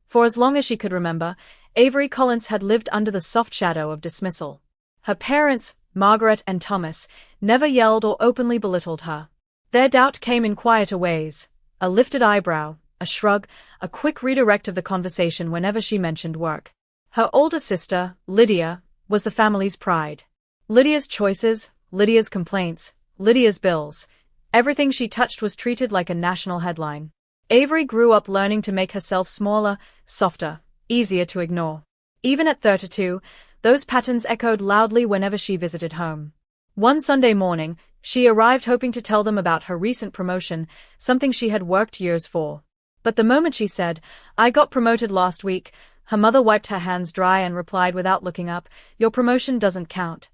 For as long as she could remember, Avery Collins had lived under the soft shadow of dismissal. Her parents, Margaret and Thomas, never yelled or openly belittled her. Their doubt came in quieter ways: a lifted eyebrow, a shrug, a quick redirect of the conversation whenever she mentioned work. Her older sister, Lydia, was the family's pride. Lydia's choices, Lydia's complaints, Lydia's bills, everything she touched was treated like a national headline. Avery grew up learning to make herself smaller, softer, easier to ignore. Even at 32, those patterns echoed loudly whenever she visited home. One Sunday morning, she arrived hoping to tell them about her recent promotion, something she had worked years for. But the moment she said, "I got promoted last week," her mother wiped her hands dry and replied without looking up, "Your promotion doesn't count."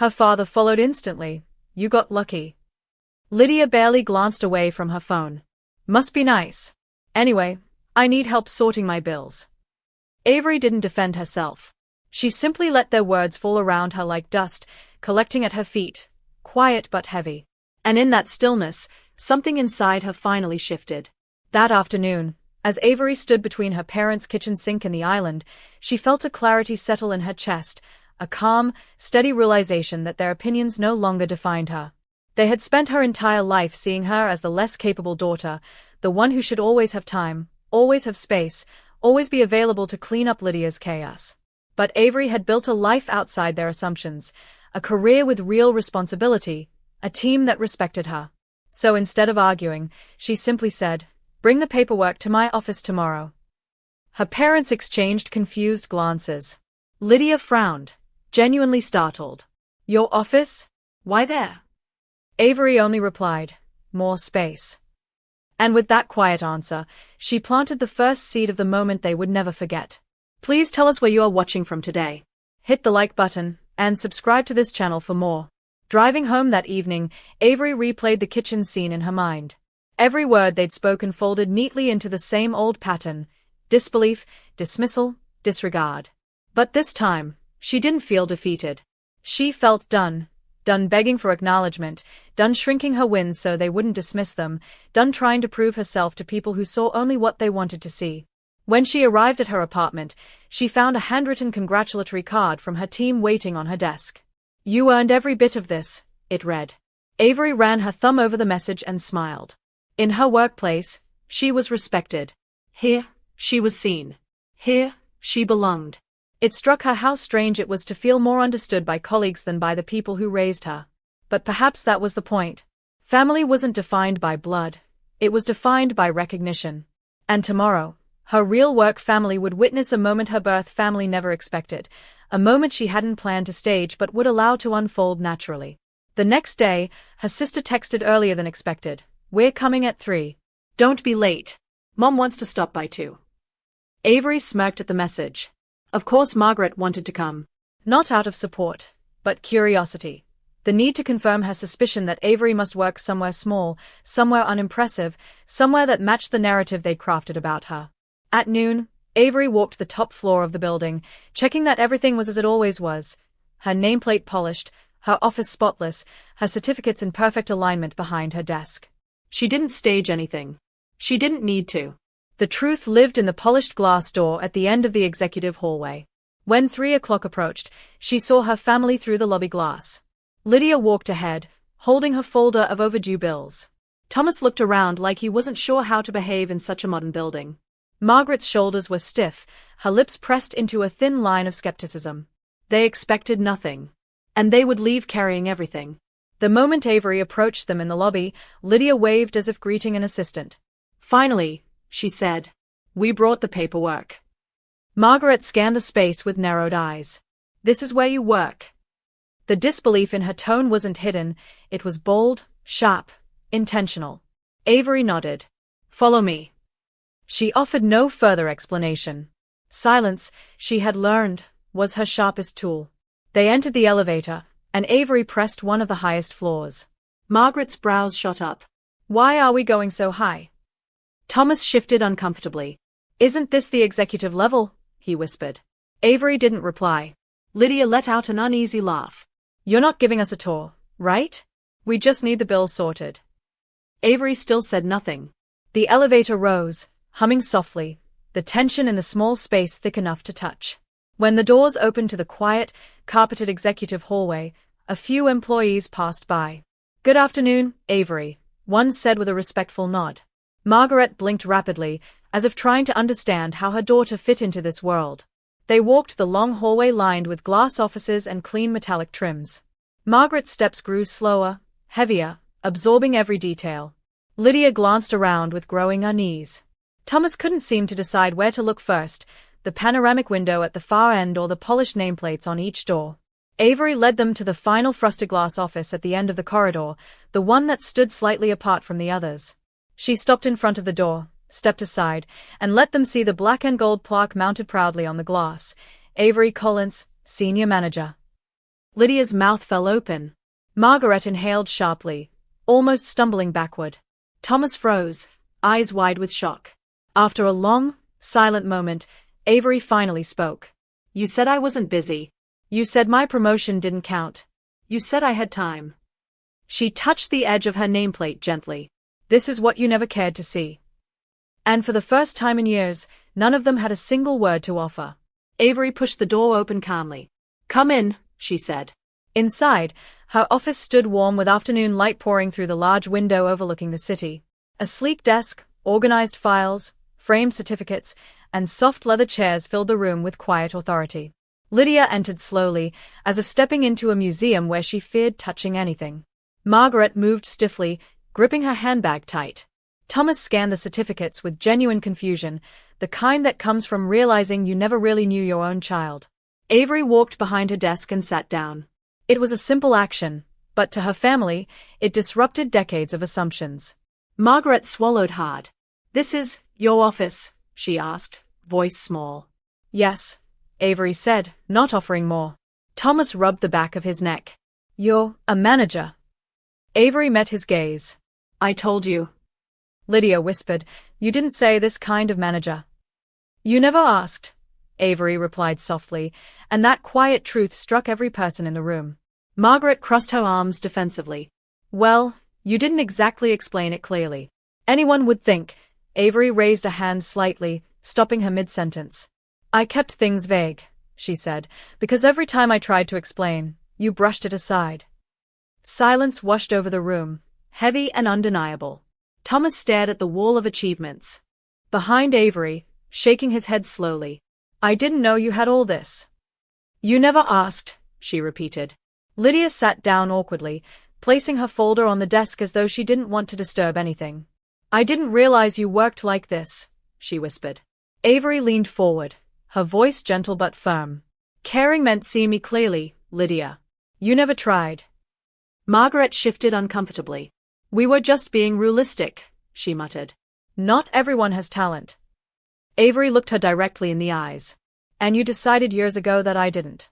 Her father followed instantly, "You got lucky." Lydia barely glanced away from her phone. "Must be nice. Anyway, I need help sorting my bills." Avery didn't defend herself. She simply let their words fall around her like dust, collecting at her feet, quiet but heavy. And in that stillness, something inside her finally shifted. That afternoon, as Avery stood between her parents' kitchen sink and the island, she felt a clarity settle in her chest, a calm, steady realization that their opinions no longer defined her. They had spent her entire life seeing her as the less capable daughter, the one who should always have time, always have space, always be available to clean up Lydia's chaos. But Avery had built a life outside their assumptions, a career with real responsibility, a team that respected her. So instead of arguing, she simply said, "Bring the paperwork to my office tomorrow." Her parents exchanged confused glances. Lydia frowned, genuinely startled. "Your office? Why there?" Avery only replied, "More space." And with that quiet answer, she planted the first seed of the moment they would never forget. Please tell us where you are watching from today. Hit the like button, and subscribe to this channel for more. Driving home that evening, Avery replayed the kitchen scene in her mind. Every word they'd spoken folded neatly into the same old pattern: disbelief, dismissal, disregard. But this time, she didn't feel defeated. She felt done begging for acknowledgement, done shrinking her wins so they wouldn't dismiss them, done trying to prove herself to people who saw only what they wanted to see. When she arrived at her apartment, she found a handwritten congratulatory card from her team waiting on her desk. "You earned every bit of this," it read. Avery ran her thumb over the message and smiled. In her workplace, she was respected. Here, she was seen. Here, she belonged. It struck her how strange it was to feel more understood by colleagues than by the people who raised her. But perhaps that was the point. Family wasn't defined by blood. It was defined by recognition. And tomorrow, her real work family would witness a moment her birth family never expected, a moment she hadn't planned to stage but would allow to unfold naturally. The next day, her sister texted earlier than expected, "We're coming at 3. Don't be late. Mom wants to stop by too." Avery smirked at the message. Of course Margaret wanted to come. Not out of support, but curiosity. The need to confirm her suspicion that Avery must work somewhere small, somewhere unimpressive, somewhere that matched the narrative they'd crafted about her. At noon, Avery walked the top floor of the building, checking that everything was as it always was. Her nameplate polished, her office spotless, her certificates in perfect alignment behind her desk. She didn't stage anything. She didn't need to. The truth lived in the polished glass door at the end of the executive hallway. When 3 o'clock approached, she saw her family through the lobby glass. Lydia walked ahead, holding her folder of overdue bills. Thomas looked around like he wasn't sure how to behave in such a modern building. Margaret's shoulders were stiff, her lips pressed into a thin line of skepticism. They expected nothing. And they would leave carrying everything. The moment Avery approached them in the lobby, Lydia waved as if greeting an assistant. "Finally," she said. "We brought the paperwork." Margaret scanned the space with narrowed eyes. "This is where you work." The disbelief in her tone wasn't hidden, it was bold, sharp, intentional. Avery nodded. "Follow me." She offered no further explanation. Silence, she had learned, was her sharpest tool. They entered the elevator, and Avery pressed one of the highest floors. Margaret's brows shot up. "Why are we going so high?" Thomas shifted uncomfortably. "Isn't this the executive level?" he whispered. Avery didn't reply. Lydia let out an uneasy laugh. "You're not giving us a tour, right? We just need the bills sorted." Avery still said nothing. The elevator rose, humming softly, the tension in the small space thick enough to touch. When the doors opened to the quiet, carpeted executive hallway, a few employees passed by. "Good afternoon, Avery," one said with a respectful nod. Margaret blinked rapidly, as if trying to understand how her daughter fit into this world. They walked the long hallway lined with glass offices and clean metallic trims. Margaret's steps grew slower, heavier, absorbing every detail. Lydia glanced around with growing unease. Thomas couldn't seem to decide where to look first, the panoramic window at the far end or the polished nameplates on each door. Avery led them to the final frosted glass office at the end of the corridor, the one that stood slightly apart from the others. She stopped in front of the door, stepped aside, and let them see the black and gold plaque mounted proudly on the glass. Avery Collins, Senior Manager. Lydia's mouth fell open. Margaret inhaled sharply, almost stumbling backward. Thomas froze, eyes wide with shock. After a long, silent moment, Avery finally spoke. "You said I wasn't busy. You said my promotion didn't count. You said I had time." She touched the edge of her nameplate gently. "This is what you never cared to see." And for the first time in years, none of them had a single word to offer. Avery pushed the door open calmly. "Come in," she said. Inside, her office stood warm with afternoon light pouring through the large window overlooking the city. A sleek desk, organized files, framed certificates, and soft leather chairs filled the room with quiet authority. Lydia entered slowly, as if stepping into a museum where she feared touching anything. Margaret moved stiffly, gripping her handbag tight. Thomas scanned the certificates with genuine confusion, the kind that comes from realizing you never really knew your own child. Avery walked behind her desk and sat down. It was a simple action, but to her family, it disrupted decades of assumptions. Margaret swallowed hard. "This is your office?" she asked, voice small. "Yes," Avery said, not offering more. Thomas rubbed the back of his neck. "You're a manager." Avery met his gaze. "I told you." Lydia whispered, "You didn't say this kind of manager." "You never asked," Avery replied softly, and that quiet truth struck every person in the room. Margaret crossed her arms defensively. "Well, you didn't exactly explain it clearly. Anyone would think." Avery raised a hand slightly, stopping her mid-sentence. "I kept things vague," she said, "because every time I tried to explain, you brushed it aside." Silence washed over the room, heavy and undeniable. Thomas stared at the wall of achievements. Behind Avery, shaking his head slowly. "I didn't know you had all this." "You never asked," she repeated. Lydia sat down awkwardly, placing her folder on the desk as though she didn't want to disturb anything. "I didn't realize you worked like this," she whispered. Avery leaned forward, her voice gentle but firm. "Caring meant see me clearly, Lydia. You never tried." Margaret shifted uncomfortably. "We were just being realistic," she muttered. "Not everyone has talent." Avery looked her directly in the eyes. "And you decided years ago that I didn't."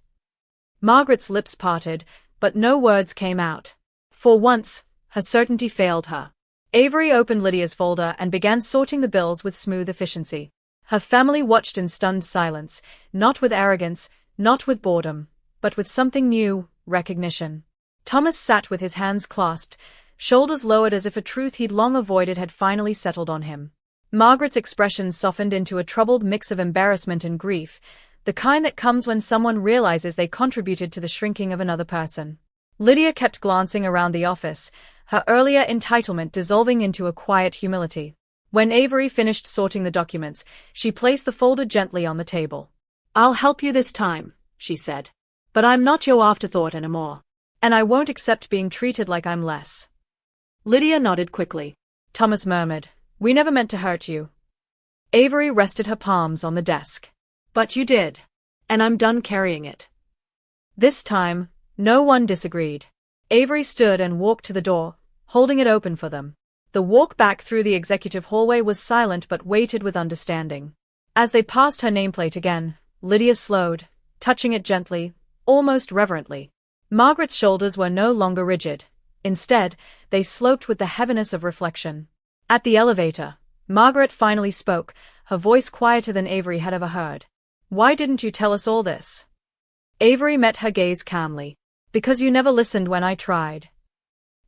Margaret's lips parted, but no words came out. For once, her certainty failed her. Avery opened Lydia's folder and began sorting the bills with smooth efficiency. Her family watched in stunned silence, not with arrogance, not with boredom, but with something new, recognition. Thomas sat with his hands clasped, shoulders lowered as if a truth he'd long avoided had finally settled on him. Margaret's expression softened into a troubled mix of embarrassment and grief, the kind that comes when someone realizes they contributed to the shrinking of another person. Lydia kept glancing around the office, her earlier entitlement dissolving into a quiet humility. When Avery finished sorting the documents, she placed the folder gently on the table. "I'll help you this time," she said. "But I'm not your afterthought anymore. And I won't accept being treated like I'm less." Lydia nodded quickly. Thomas murmured, "We never meant to hurt you." Avery rested her palms on the desk. "But you did. And I'm done carrying it." This time, no one disagreed. Avery stood and walked to the door, holding it open for them. The walk back through the executive hallway was silent but weighted with understanding. As they passed her nameplate again, Lydia slowed, touching it gently, almost reverently. Margaret's shoulders were no longer rigid. Instead, they sloped with the heaviness of reflection. At the elevator, Margaret finally spoke, her voice quieter than Avery had ever heard. "Why didn't you tell us all this?" Avery met her gaze calmly. "Because you never listened when I tried."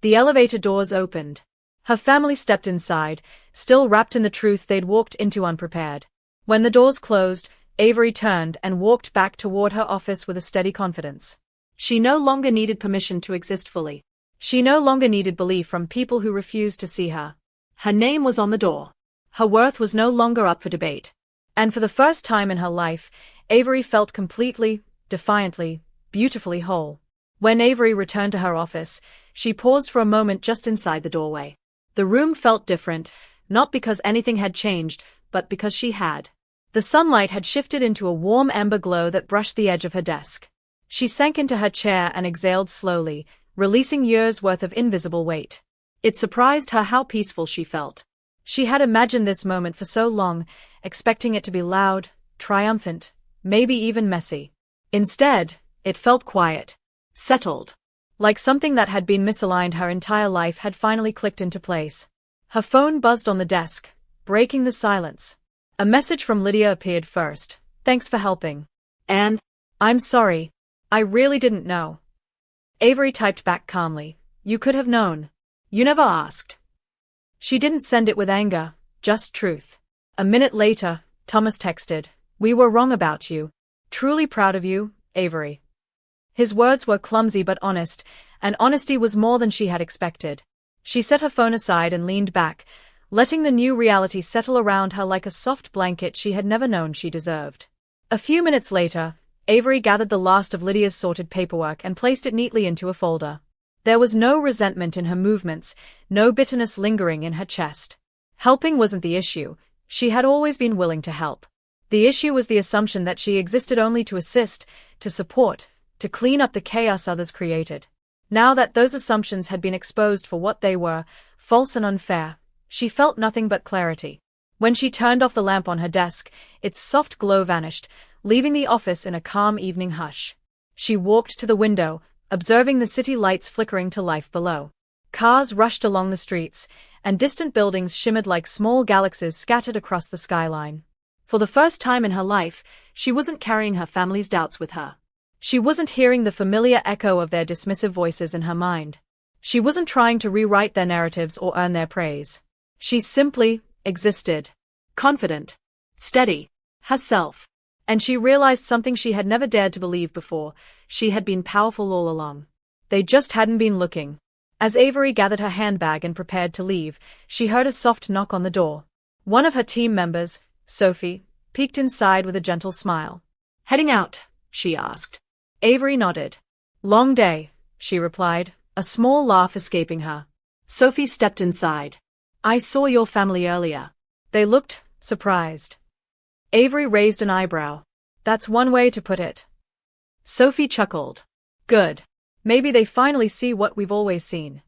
The elevator doors opened. Her family stepped inside, still wrapped in the truth they'd walked into unprepared. When the doors closed, Avery turned and walked back toward her office with a steady confidence. She no longer needed permission to exist fully. She no longer needed belief from people who refused to see her. Her name was on the door. Her worth was no longer up for debate. And for the first time in her life, Avery felt completely, defiantly, beautifully whole. When Avery returned to her office, she paused for a moment just inside the doorway. The room felt different, not because anything had changed, but because she had. The sunlight had shifted into a warm amber glow that brushed the edge of her desk. She sank into her chair and exhaled slowly, releasing years' worth of invisible weight. It surprised her how peaceful she felt. She had imagined this moment for so long, expecting it to be loud, triumphant, maybe even messy. Instead, it felt quiet, settled. Like something that had been misaligned her entire life had finally clicked into place. Her phone buzzed on the desk, breaking the silence. A message from Lydia appeared first. "Thanks for helping." And, "I'm sorry. I really didn't know." Avery typed back calmly. "You could have known. You never asked." She didn't send it with anger, just truth. A minute later, Thomas texted, "We were wrong about you. Truly proud of you, Avery." His words were clumsy but honest, and honesty was more than she had expected. She set her phone aside and leaned back, letting the new reality settle around her like a soft blanket she had never known she deserved. A few minutes later, Avery gathered the last of Lydia's sorted paperwork and placed it neatly into a folder. There was no resentment in her movements, no bitterness lingering in her chest. Helping wasn't the issue. She had always been willing to help. The issue was the assumption that she existed only to assist, to support, to clean up the chaos others created. Now that those assumptions had been exposed for what they were, false and unfair, she felt nothing but clarity. When she turned off the lamp on her desk, its soft glow vanished, leaving the office in a calm evening hush. She walked to the window, observing the city lights flickering to life below. Cars rushed along the streets, and distant buildings shimmered like small galaxies scattered across the skyline. For the first time in her life, she wasn't carrying her family's doubts with her. She wasn't hearing the familiar echo of their dismissive voices in her mind. She wasn't trying to rewrite their narratives or earn their praise. She simply existed. Confident. Steady. Herself. And she realized something she had never dared to believe before. She had been powerful all along. They just hadn't been looking. As Avery gathered her handbag and prepared to leave, she heard a soft knock on the door. One of her team members, Sophie, peeked inside with a gentle smile. "Heading out?" she asked. Avery nodded. "Long day," she replied, a small laugh escaping her. Sophie stepped inside. "I saw your family earlier." They looked surprised. Avery raised an eyebrow. "That's one way to put it." Sophie chuckled. "Good. Maybe they finally see what we've always seen."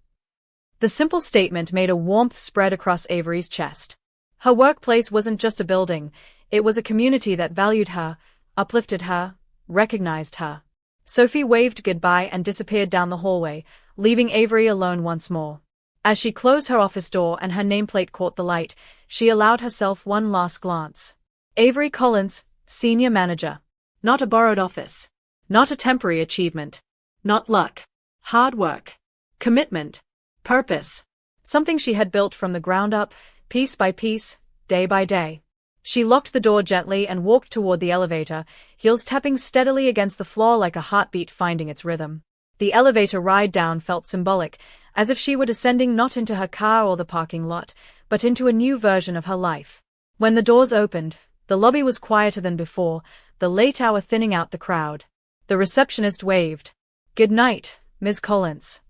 The simple statement made a warmth spread across Avery's chest. Her workplace wasn't just a building, it was a community that valued her, uplifted her, recognized her. Sophie waved goodbye and disappeared down the hallway, leaving Avery alone once more. As she closed her office door and her nameplate caught the light, she allowed herself one last glance. Avery Collins, Senior Manager. Not a borrowed office. Not a temporary achievement. Not luck. Hard work. Commitment. Purpose. Something she had built from the ground up, piece by piece, day by day. She locked the door gently and walked toward the elevator, heels tapping steadily against the floor like a heartbeat finding its rhythm. The elevator ride down felt symbolic, as if she were descending not into her car or the parking lot, but into a new version of her life. When the doors opened, the lobby was quieter than before, the late hour thinning out the crowd. The receptionist waved. "Good night, Ms. Collins."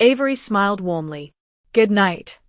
Avery smiled warmly. "Good night."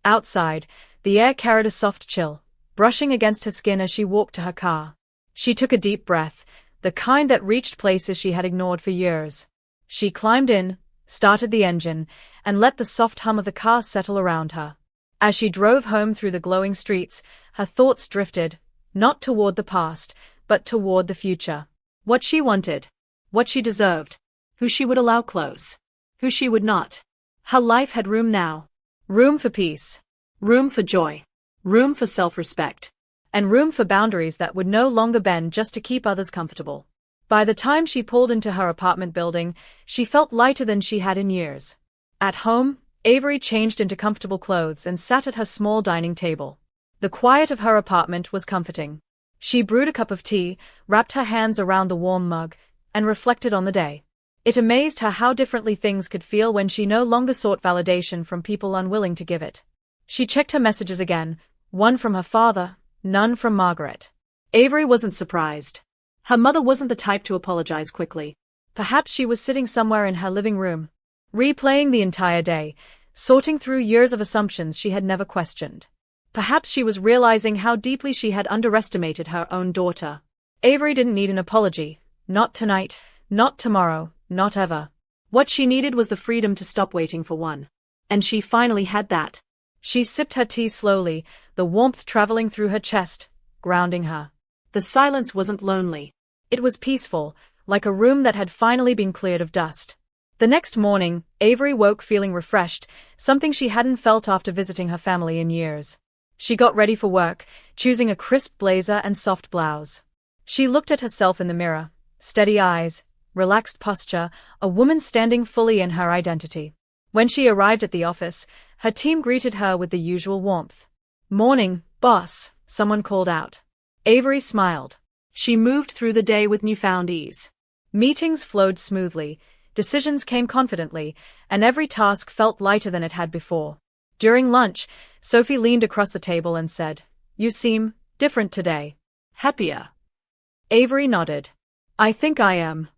Outside, the air carried a soft chill, brushing against her skin as she walked to her car. She took a deep breath, the kind that reached places she had ignored for years. She climbed in, started the engine, and let the soft hum of the car settle around her. As she drove home through the glowing streets, her thoughts drifted, not toward the past, but toward the future. What she wanted. What she deserved. Who she would allow close. Who she would not. Her life had room now. Room for peace. Room for joy. Room for self-respect. And room for boundaries that would no longer bend just to keep others comfortable. By the time she pulled into her apartment building, she felt lighter than she had in years. At home, Avery changed into comfortable clothes and sat at her small dining table. The quiet of her apartment was comforting. She brewed a cup of tea, wrapped her hands around the warm mug, and reflected on the day. It amazed her how differently things could feel when she no longer sought validation from people unwilling to give it. She checked her messages again, one from her father, none from Margaret. Avery wasn't surprised. Her mother wasn't the type to apologize quickly. Perhaps she was sitting somewhere in her living room, replaying the entire day, sorting through years of assumptions she had never questioned. Perhaps she was realizing how deeply she had underestimated her own daughter. Avery didn't need an apology. Not tonight, not tomorrow, not ever. What she needed was the freedom to stop waiting for one. And she finally had that. She sipped her tea slowly, the warmth traveling through her chest, grounding her. The silence wasn't lonely. It was peaceful, like a room that had finally been cleared of dust. The next morning, Avery woke feeling refreshed, something she hadn't felt after visiting her family in years. She got ready for work, choosing a crisp blazer and soft blouse. She looked at herself in the mirror, steady eyes, relaxed posture, a woman standing fully in her identity. When she arrived at the office, her team greeted her with the usual warmth. "Morning, boss," someone called out. Avery smiled. She moved through the day with newfound ease. Meetings flowed smoothly, decisions came confidently, and every task felt lighter than it had before. During lunch, Sophie leaned across the table and said, "You seem different today." "Happier?" Avery nodded. "I think I am."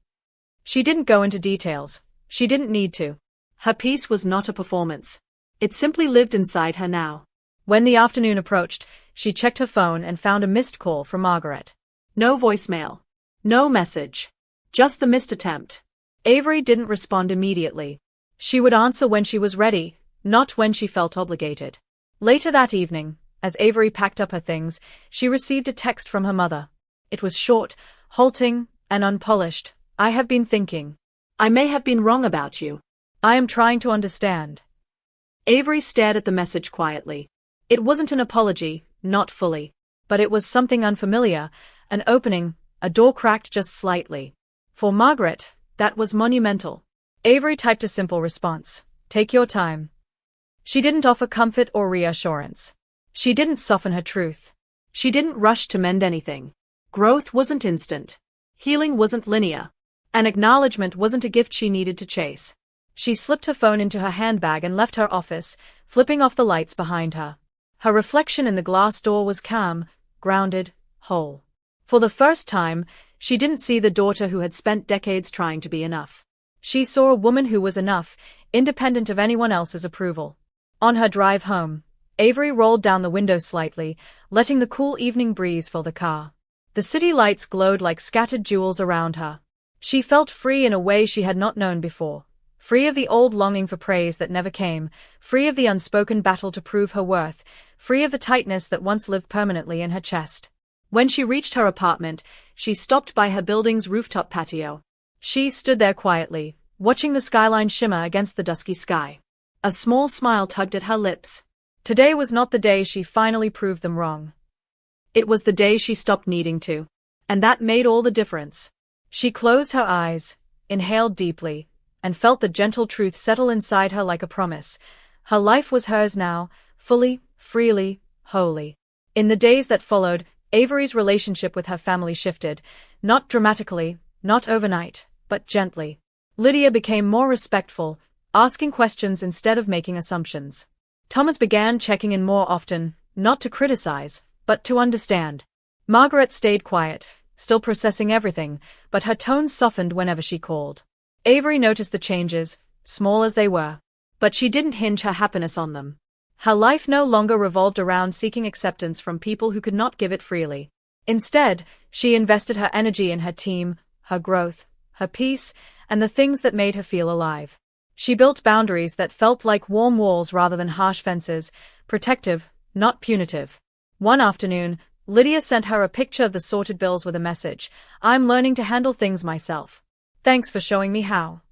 She didn't go into details. She didn't need to. Her peace was not a performance. It simply lived inside her now. When the afternoon approached, she checked her phone and found a missed call from Margaret. No voicemail. No message. Just the missed attempt. Avery didn't respond immediately. She would answer when she was ready, not when she felt obligated. Later that evening, as Avery packed up her things, she received a text from her mother. It was short, halting, and unpolished. "I have been thinking. I may have been wrong about you. I am trying to understand." Avery stared at the message quietly. It wasn't an apology, not fully. But it was something unfamiliar, an opening, a door cracked just slightly. For Margaret, that was monumental. Avery typed a simple response. "Take your time." She didn't offer comfort or reassurance. She didn't soften her truth. She didn't rush to mend anything. Growth wasn't instant. Healing wasn't linear. An acknowledgement wasn't a gift she needed to chase. She slipped her phone into her handbag and left her office, flipping off the lights behind her. Her reflection in the glass door was calm, grounded, whole. For the first time, she didn't see the daughter who had spent decades trying to be enough. She saw a woman who was enough, independent of anyone else's approval. On her drive home, Avery rolled down the window slightly, letting the cool evening breeze fill the car. The city lights glowed like scattered jewels around her. She felt free in a way she had not known before. Free of the old longing for praise that never came, free of the unspoken battle to prove her worth, free of the tightness that once lived permanently in her chest. When she reached her apartment, she stopped by her building's rooftop patio. She stood there quietly, watching the skyline shimmer against the dusky sky. A small smile tugged at her lips. Today was not the day she finally proved them wrong. It was the day she stopped needing to. And that made all the difference. She closed her eyes, inhaled deeply, and felt the gentle truth settle inside her like a promise. Her life was hers now, fully, freely, wholly. In the days that followed, Avery's relationship with her family shifted, not dramatically, not overnight, but gently. Lydia became more respectful, asking questions instead of making assumptions. Thomas began checking in more often, not to criticize, but to understand. Margaret stayed quiet, still processing everything, but her tone softened whenever she called. Avery noticed the changes, small as they were. But she didn't hinge her happiness on them. Her life no longer revolved around seeking acceptance from people who could not give it freely. Instead, she invested her energy in her team, her growth, her peace, and the things that made her feel alive. She built boundaries that felt like warm walls rather than harsh fences, protective, not punitive. One afternoon, Lydia sent her a picture of the sorted bills with a message. "I'm learning to handle things myself. Thanks for showing me how."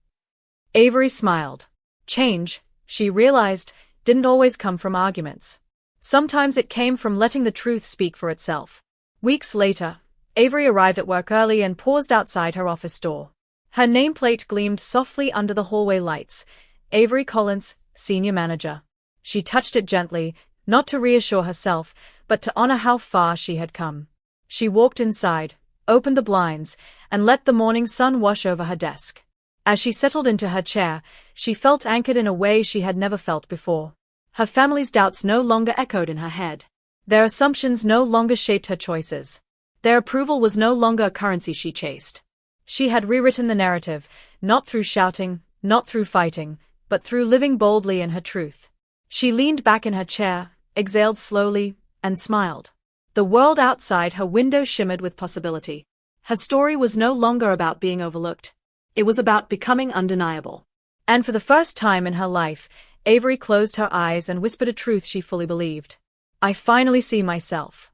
Avery smiled. Change, she realized, didn't always come from arguments. Sometimes it came from letting the truth speak for itself. Weeks later, Avery arrived at work early and paused outside her office door. Her nameplate gleamed softly under the hallway lights. Avery Collins, Senior Manager. She touched it gently, not to reassure herself, but to honor how far she had come. She walked inside, opened the blinds, and let the morning sun wash over her desk. As she settled into her chair, she felt anchored in a way she had never felt before. Her family's doubts no longer echoed in her head. Their assumptions no longer shaped her choices. Their approval was no longer a currency she chased. She had rewritten the narrative, not through shouting, not through fighting, but through living boldly in her truth. She leaned back in her chair, exhaled slowly, and smiled. The world outside her window shimmered with possibility. Her story was no longer about being overlooked. It was about becoming undeniable. And for the first time in her life, Avery closed her eyes and whispered a truth she fully believed. I finally see myself.